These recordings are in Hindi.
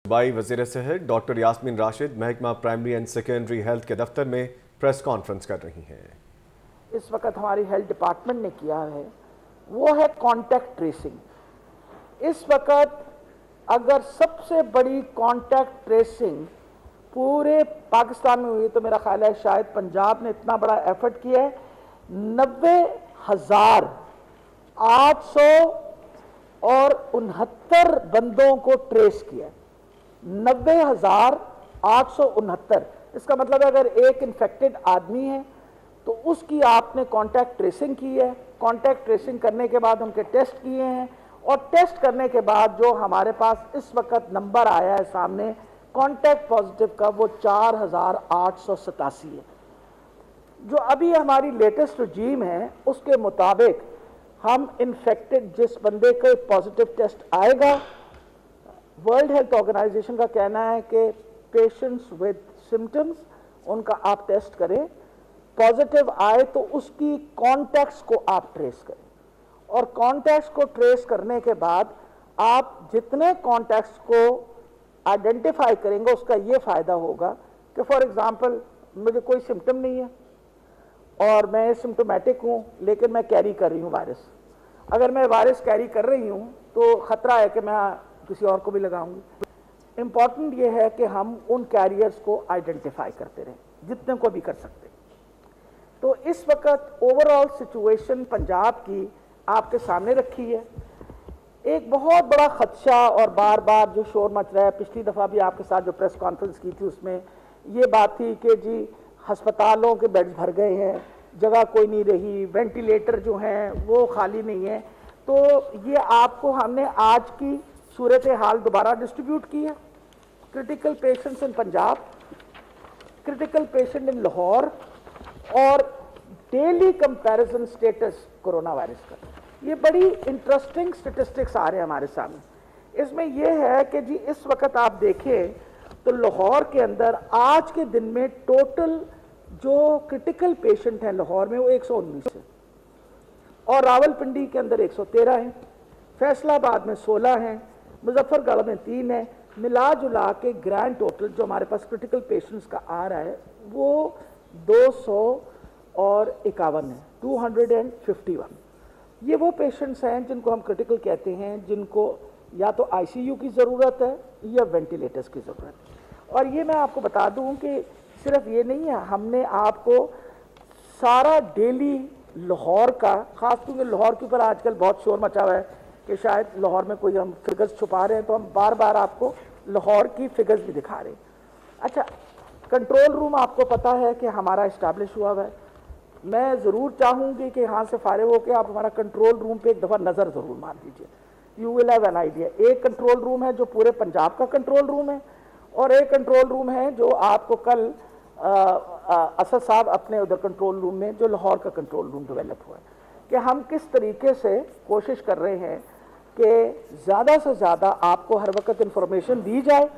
बाई वज़ीर सेहत डॉक्टर यास्मीन राशिद महकमा प्राइमरी एंड सेकेंडरी हेल्थ के दफ्तर में प्रेस कॉन्फ्रेंस कर रही हैं। इस वक्त हमारी हेल्थ डिपार्टमेंट ने किया है वो है कॉन्टैक्ट ट्रेसिंग। इस वक्त अगर सबसे बड़ी कॉन्टैक्ट ट्रेसिंग पूरे पाकिस्तान में हुई तो मेरा ख्याल है शायद पंजाब ने इतना बड़ा एफर्ट किया है। 90,869 बंदों को ट्रेस किया। 90,869। इसका मतलब है अगर एक इन्फेक्टेड आदमी है तो उसकी आपने कॉन्टैक्ट ट्रेसिंग की है। कॉन्टैक्ट ट्रेसिंग करने के बाद उनके टेस्ट किए हैं और टेस्ट करने के बाद जो हमारे पास इस वक्त नंबर आया है सामने कॉन्टैक्ट पॉजिटिव का वो 4,887 है। जो अभी हमारी लेटेस्ट रजीम है उसके मुताबिक हम इन्फेक्टेड जिस बंदे को पॉजिटिव टेस्ट आएगा, वर्ल्ड हेल्थ ऑर्गेनाइजेशन का कहना है कि पेशेंट्स विद सिम्टम्स उनका आप टेस्ट करें, पॉजिटिव आए तो उसकी कॉन्टैक्ट्स को आप ट्रेस करें और कॉन्टैक्ट्स को ट्रेस करने के बाद आप जितने कॉन्टैक्ट्स को आइडेंटिफाई करेंगे उसका ये फ़ायदा होगा कि फॉर एग्जांपल मुझे कोई सिम्टम नहीं है और मैं सिम्टोमेटिक हूँ लेकिन मैं कैरी कर रही हूँ वायरस। अगर मैं वायरस कैरी कर रही हूँ तो ख़तरा है कि मैं किसी और को भी लगाऊंगी। इम्पॉर्टेंट ये है कि हम उन कैरियर्स को आइडेंटिफाई करते रहें जितने को भी कर सकते। तो इस वक्त ओवरऑल सिचुएशन पंजाब की आपके सामने रखी है। एक बहुत बड़ा खदशा और बार बार जो शोर मच रहा है, पिछली दफ़ा भी आपके साथ जो प्रेस कॉन्फ्रेंस की थी उसमें ये बात थी कि जी हस्पतालों के बेड्स भर गए हैं, जगह कोई नहीं रही, वेंटिलेटर जो हैं वो खाली नहीं है। तो ये आपको हमने आज की सूरत हाल दोबारा डिस्ट्रीब्यूट की है। Critical patients in Punjab, critical patient in Lahore और daily comparison status corona virus का। ये बड़ी इंटरेस्टिंग स्टेटिस्टिक्स आ रहे हैं हमारे सामने। इसमें यह है कि जी इस वक्त आप देखें तो लाहौर के अंदर आज के दिन में टोटल जो क्रिटिकल पेशेंट हैं लाहौर में वो 119 है और रावलपिंडी के अंदर 113 हैं, फैसलाबाद में 16 हैं, मुजफ्फरगढ़ में 3 है। मिला जुला के ग्रैंड टोटल जो हमारे पास क्रिटिकल पेशेंट्स का आ रहा है वो 251 है, 251। ये वो पेशेंट्स हैं जिनको हम क्रिटिकल कहते हैं, जिनको या तो आईसीयू की ज़रूरत है या वेंटिलेटर्स की ज़रूरत है। और ये मैं आपको बता दूं कि सिर्फ ये नहीं है, हमने आपको सारा डेली लाहौर का, ख़ास तौर पर लाहौर के ऊपर आजकल बहुत शोर मचा हुआ है कि शायद लाहौर में कोई हम फिगर्स छुपा रहे हैं, तो हम बार बार आपको लाहौर की फिगर्स भी दिखा रहे हैं। अच्छा, कंट्रोल रूम आपको पता है कि हमारा इस्टेब्लिश हुआ हुआ है। मैं ज़रूर चाहूँगी कि यहाँ से फारिग होकर आप हमारा कंट्रोल रूम पे एक दफ़ा नज़र ज़रूर मार दीजिए। You will have an idea. एक कंट्रोल रूम है जो पूरे पंजाब का कंट्रोल रूम है और एक कंट्रोल रूम है जो आपको कल असद साहब अपने उधर कंट्रोल रूम में जो लाहौर का कंट्रोल रूम डेवलप हुआ है कि हम किस तरीके से कोशिश कर रहे हैं कि ज़्यादा से ज़्यादा आपको हर वक्त इंफॉर्मेशन दी जाए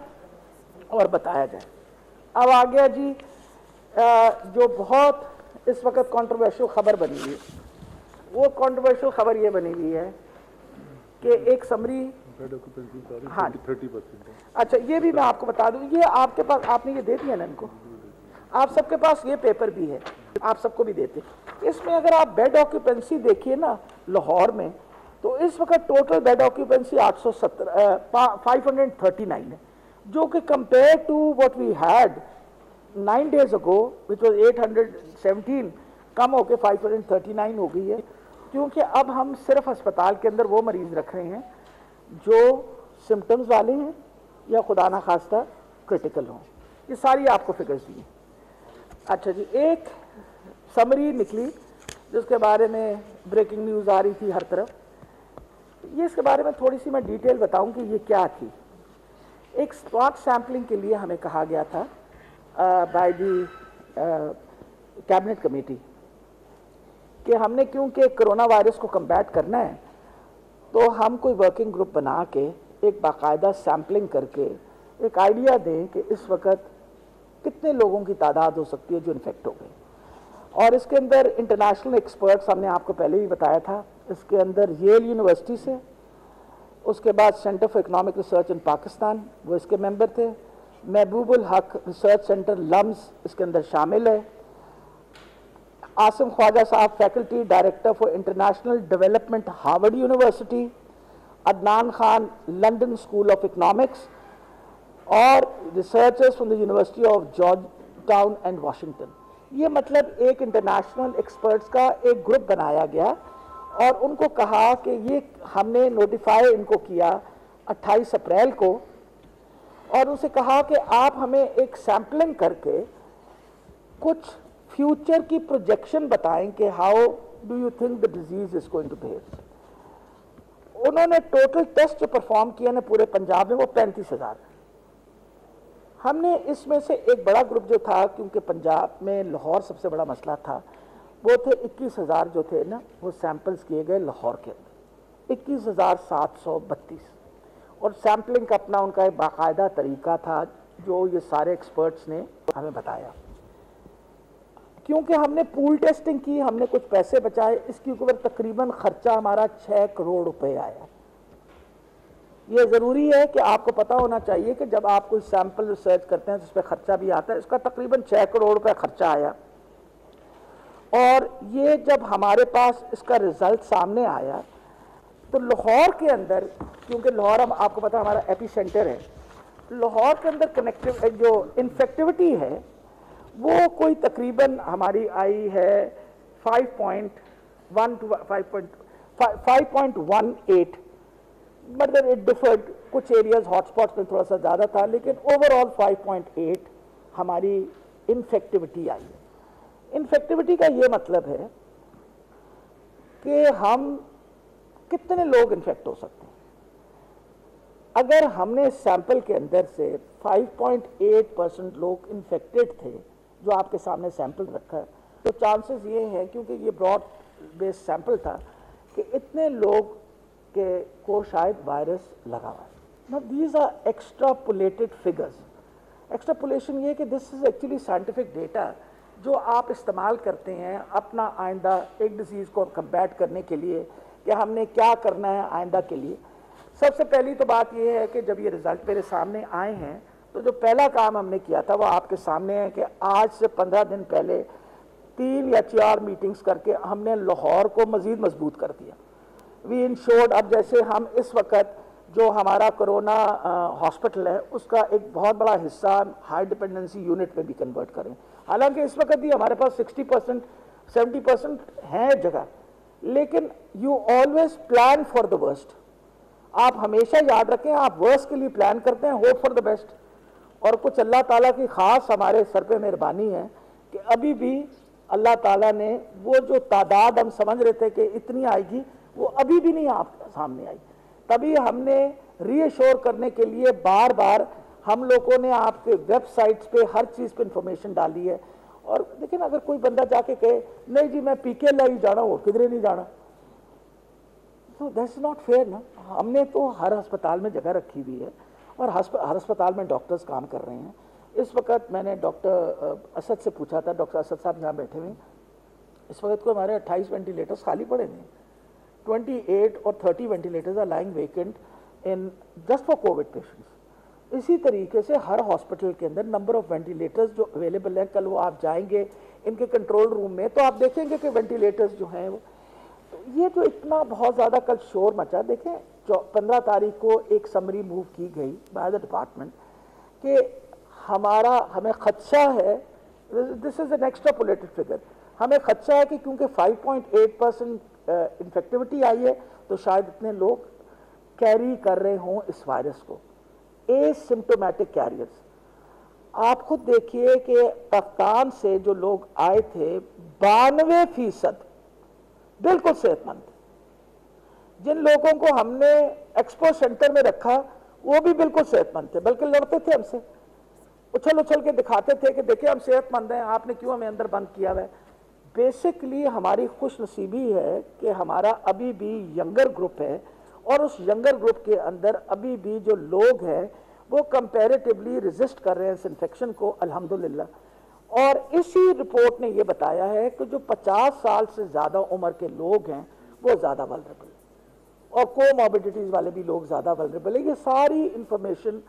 और बताया जाए। अब आ गया जी जो बहुत इस वक्त कंट्रोवर्शियल खबर बनी हुई है, वो कंट्रोवर्शियल खबर ये बनी हुई है कि एक समरी, हाँ 30%। अच्छा, ये भी मैं आपको बता दूं, ये आपके पास, आपने ये दे दिया ना इनको, आप सबके पास ये पेपर भी है, आप सबको भी देते। इसमें अगर आप बेड ऑक्यूपेंसी देखिए ना लाहौर में, तो इस वक्त टोटल बेड ऑक्यूपेंसी 539 है, जो कि compare to what we had 9 days ago which was 817 कम होकर 539 हो गई है, क्योंकि अब हम सिर्फ अस्पताल के अंदर वो मरीज रख रहे हैं जो सिम्टम्स वाले हैं या खुदा ना खास्ता क्रिटिकल हों। ये सारी आपको फिगर्स दी। अच्छा जी, एक समरी निकली जिसके बारे में ब्रेकिंग न्यूज़ आ रही थी हर तरफ। ये इसके बारे में थोड़ी सी मैं डिटेल बताऊं कि ये क्या थी। एक स्पॉट सैम्पलिंग के लिए हमें कहा गया था बाय दी कैबिनेट कमेटी कि हमने क्योंकि कोरोना वायरस को कम्बैट करना है तो हम कोई वर्किंग ग्रुप बना के एक बाकायदा सैम्पलिंग करके एक आइडिया दें कि इस वक्त कितने लोगों की तादाद हो सकती है जो इन्फेक्ट हो गए। और इसके अंदर इंटरनेशनल एक्सपर्ट्स हमने आपको पहले ही बताया था, इसके अंदर येल यूनिवर्सिटी से, उसके बाद सेंटर फॉर इकोनॉमिक रिसर्च इन पाकिस्तान, वो इसके मेंबर थे। महबूबुल हक रिसर्च सेंटर लम्स इसके अंदर शामिल है। आसिम ख्वाजा साहब faculty director for international development Harvard University. Adnan Khan London School of Economics और researchers from the University of Georgetown and Washington. ये मतलब एक इंटरनेशनल एक्सपर्ट्स का एक ग्रुप बनाया गया और उनको कहा कि ये हमने नोटिफाई इनको किया 28 अप्रैल को और उनसे कहा कि आप हमें एक सैम्पलिंग करके कुछ फ्यूचर की प्रोजेक्शन बताएं कि how do you think the disease is going to behave. उन्होंने टोटल टेस्ट जो परफॉर्म किए ना पूरे पंजाब में वो 35,000। हमने इसमें से एक बड़ा ग्रुप जो था, क्योंकि पंजाब में लाहौर सबसे बड़ा मसला था, वो थे 21,000 जो थे ना, वो सैंपल्स किए गए लाहौर के अंदर 21,732। और सैम्पलिंग का अपना उनका एक बाकायदा तरीका था जो ये सारे एक्सपर्ट्स ने हमें बताया। क्योंकि हमने पूल टेस्टिंग की, हमने कुछ पैसे बचाए, इसके ऊपर तकरीबन खर्चा हमारा 6 करोड़ रुपए आया। ये ज़रूरी है कि आपको पता होना चाहिए कि जब आप कोई सैंपल रिसर्च करते हैं जिस पर खर्चा भी आता है, इसका तकरीबन 6 करोड़ रुपए खर्चा आया। और ये जब हमारे पास इसका रिजल्ट सामने आया तो लाहौर के अंदर, क्योंकि लाहौर हम आपको पता है हमारा एपी सेंटर है, लाहौर के अंदर कनेक्टिव जो इन्फेक्टिविटी है वो कोई तकरीबन हमारी आई है 5.1 to 5.18, मतलब इट डिफर्ड, कुछ एरियाज हॉटस्पॉट्स में थोड़ा सा ज़्यादा था, लेकिन ओवरऑल 5.8 हमारी इन्फेक्टिविटी आई है। इन्फेक्टिविटी का ये मतलब है कि हम कितने लोग इन्फेक्ट हो सकते हैं। अगर हमने सैंपल के अंदर से 5.8% लोग इन्फेक्टेड थे, जो आपके सामने सैंपल रखा है, तो चांसेस ये हैं, क्योंकि ये ब्रॉड बेस्ड सैंपल था, कि इतने लोग के को शायद वायरस लगा हुआ है। Now these are extrapolated figures. Extrapolation ये कि this is actually scientific data जो आप इस्तेमाल करते हैं अपना आइंदा एक डिजीज़ को कम्बैट करने के लिए, कि हमने क्या करना है आइंदा के लिए। सबसे पहली तो बात यह है कि जब ये रिज़ल्ट मेरे सामने आए हैं तो जो पहला काम हमने किया था वो आपके सामने है कि आज से 15 दिन पहले 3 या 4 मीटिंग्स करके हमने लाहौर को मज़ीद मजबूत कर दिया। वी इंश्योर्ड, अब जैसे हम इस वक्त जो हमारा कोरोना हॉस्पिटल है उसका एक बहुत बड़ा हिस्सा हाई डिपेंडेंसी यूनिट में भी कन्वर्ट करें। हालांकि इस वक्त भी हमारे पास 60% 70% है जगह, लेकिन you always plan for the worst. आप हमेशा याद रखें, आप वर्स्ट के लिए प्लान करते हैं, होप फॉर द बेस्ट। और कुछ अल्लाह ताला की ख़ास हमारे सर पे मेहरबानी है कि अभी भी अल्लाह ताला ने वो जो तादाद हम समझ रहे थे कि इतनी आएगी, वो अभी भी नहीं आप सामने आई। तभी हमने रीअश्योर करने के लिए बार बार हम लोगों ने आपके वेबसाइट्स पे हर चीज़ पे इंफॉर्मेशन डाली है। और लेकिन अगर कोई बंदा जाके कहे नहीं जी मैं पीके लाई जाना और किधरे नहीं जाना, तो दैट्स नॉट फेयर ना। हमने तो हर अस्पताल में जगह रखी हुई है और हर अस्पताल में डॉक्टर्स काम कर रहे हैं। इस वक्त मैंने डॉक्टर असद से पूछा था, डॉक्टर असद साहब यहाँ बैठे हुए, इस वक्त को हमारे 28 वेंटिलेटर्स खाली पड़े हैं। 28 और 30 ventilators are lying vacant in just for covid patients. इसी तरीके से हर हॉस्पिटल के अंदर नंबर ऑफ वेंटिलेटर्स जो अवेलेबल हैं, कल वो आप जाएंगे इनके कंट्रोल रूम में तो आप देखेंगे कि वेंटिलेटर्स जो हैं वो, तो ये जो इतना बहुत ज़्यादा कल शोर मचा, देखें 15 तारीख को एक समरी मूव की गई बाय द डिपार्टमेंट कि हमें खदशा है, this is an extrapolated figure, हमें खदशा है कि क्योंकि 5.8% इन्फेक्टिविटी आई है तो शायद इतने लोग कैरी कर रहे हों इस वायरस को, एसिम्प्टोमेटिक कैरियर्स। आप खुद देखिए कि कप्तान से जो लोग आए थे 92% बिल्कुल सेहतमंद। जिन लोगों को हमने एक्सपो सेंटर में रखा वो भी बिल्कुल सेहतमंद थे, बल्कि लड़ते थे हमसे, उछल उछल के दिखाते थे कि देखिए हम सेहतमंद हैं, आपने क्यों हमें अंदर बंद किया हुआ है। बेसिकली हमारी खुशनसीबी है कि हमारा अभी भी यंगर ग्रुप है और उस यंगर ग्रुप के अंदर अभी भी जो लोग हैं वो कंपैरेटिवली रेजिस्ट कर रहे हैं इस इन्फेक्शन को, अल्हम्दुलिल्लाह। और इसी रिपोर्ट ने ये बताया है कि जो 50 साल से ज़्यादा उम्र के लोग हैं वो ज़्यादा वल्नरेबल। और कोमॉर्बिडिटीज़ वाले भी लोग ज़्यादा वल्नरेबल है। ये सारी इंफॉर्मेशन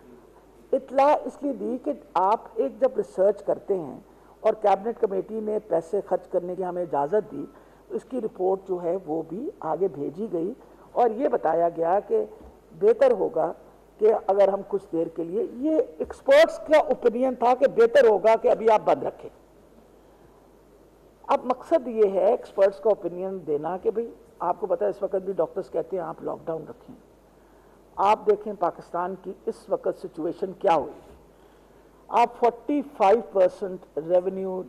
इतला इसलिए दी कि आप एक जब रिसर्च करते हैं और कैबिनेट कमेटी ने पैसे खर्च करने की हमें इजाज़त दी, तो इसकी रिपोर्ट जो है वो भी आगे भेजी गई और ये बताया गया कि बेहतर होगा कि अगर हम कुछ देर के लिए, ये एक्सपर्ट्स का ओपिनियन था कि बेहतर होगा कि अभी आप बंद रखें। अब मकसद ये है एक्सपर्ट्स का ओपिनियन देना कि भाई आपको पता है इस वक्त भी डॉक्टर्स कहते हैं आप लॉकडाउन रखें। आप देखें पाकिस्तान की इस वक्त सिचुएशन क्या हुई। आप 45% रेवेन्यू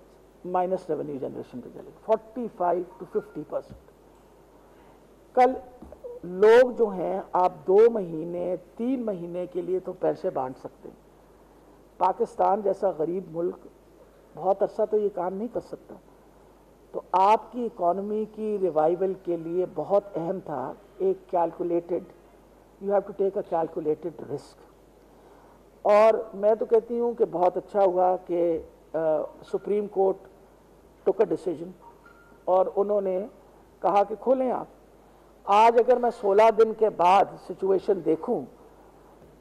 माइनस रेवेन्यू जनरेशन पे चले, 45 to 50%। कल लोग जो हैं आप 2 महीने 3 महीने के लिए तो पैसे बांट सकते हैं। पाकिस्तान जैसा गरीब मुल्क बहुत अरसा तो ये काम नहीं कर सकता। तो आपकी इकॉनमी की रिवाइवल के लिए बहुत अहम था एक calculated, you have to take a calculated risk. और मैं तो कहती हूँ कि बहुत अच्छा हुआ कि supreme court took a decision और उन्होंने कहा कि खोलें आप। आज अगर मैं 16 दिन के बाद सिचुएशन देखूं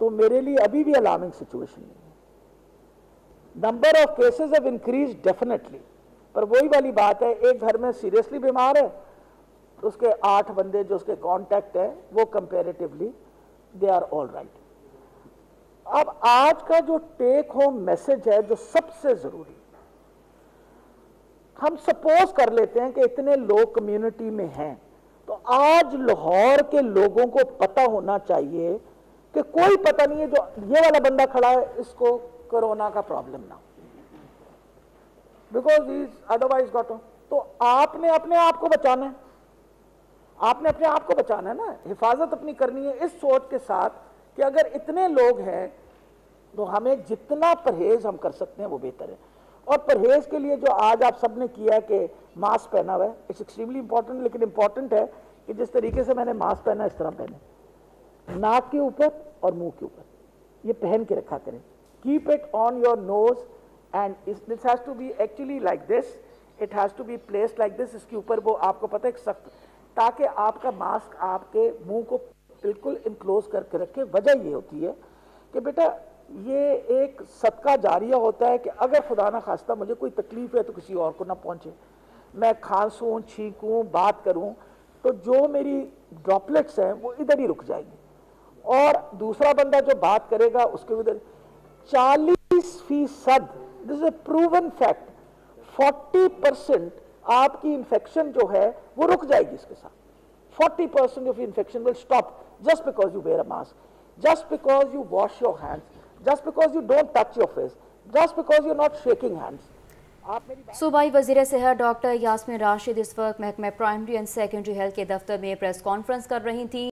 तो मेरे लिए अभी भी अलार्मिंग सिचुएशन नहीं है। Number of cases have increase definitely, पर वही वाली बात है, एक घर में सीरियसली बीमार है तो उसके 8 बंदे जो उसके कॉन्टैक्ट है वो comparatively they are all right. अब आज का जो टेक होम मैसेज है जो सबसे जरूरी, हम सपोज कर लेते हैं कि इतने लोग कम्युनिटी में हैं, तो आज लाहौर के लोगों को पता होना चाहिए कि कोई पता नहीं है जो ये वाला बंदा खड़ा है इसको कोरोना का प्रॉब्लम ना हो, बिकॉज ही अदरवाइज गॉट। तो आपने अपने आप को बचाना है, आपने अपने आप को बचाना है ना, हिफाजत अपनी करनी है इस सोच के साथ कि अगर इतने लोग हैं तो हमें जितना परहेज हम कर सकते हैं वो बेहतर है। और परहेज के लिए जो आज आप सबने किया है कि मास्क पहना हुआ है, इट्स एक्सट्रीमली इंपॉर्टेंट। लेकिन इंपॉर्टेंट है कि जिस तरीके से मैंने मास्क पहना इस तरह पहने, नाक के ऊपर और मुंह के ऊपर, ये पहन के रखा करें। Keep it on your nose and this has to be actually like this, it has to be placed like this. इसके ऊपर वो आपको पता है सख्त, ताकि आपका मास्क आपके मुंह को बिल्कुल इनक्लोज करके रखे। वजह ये होती है कि बेटा ये एक सदका जारिया होता है कि अगर खुदा ना खास्ता मुझे कोई तकलीफ है तो किसी और को ना पहुंचे। मैं खांसूं, छींकूं, बात करूं तो जो मेरी ड्रॉपलेट्स हैं वो इधर ही रुक जाएंगी और दूसरा बंदा जो बात करेगा उसके उधर 40%, this is a proven fact, 40% आपकी इन्फेक्शन जो है वो रुक जाएगी इसके साथ। 40% of infection will stop just because you wear a mask, just because you wash your hands, just because you don't touch your face, just because you're not shaking hands. सूबाई वज़ीर सेहत डॉक्टर यास्मीन राशिद इस वक्त महकमा प्राइमरी एंड सेकेंडरी हेल्थ के दफ्तर में प्रेस कॉन्फ्रेंस कर रही थी।